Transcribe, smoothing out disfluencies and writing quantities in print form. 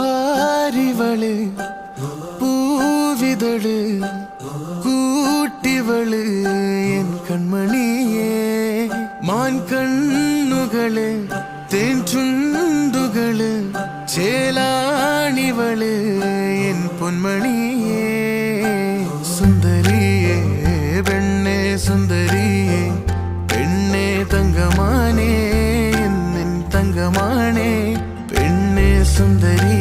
ആരിവള് പൂവിതള് കൂട്ടിവള് N കൺമണിയേ മാൻ കണ്ണുകള് തേൻ ചുണ്ടുകള് ചേലാണിവള് N പൊന്മണിയേ സുന്ദരിയേ പെണ്ണേ സുന്ദരിയേ പെണ്ണേ തങ്കമാനേ എൻ തങ്കമാനേ പെണ്ണേ സുന്ദരി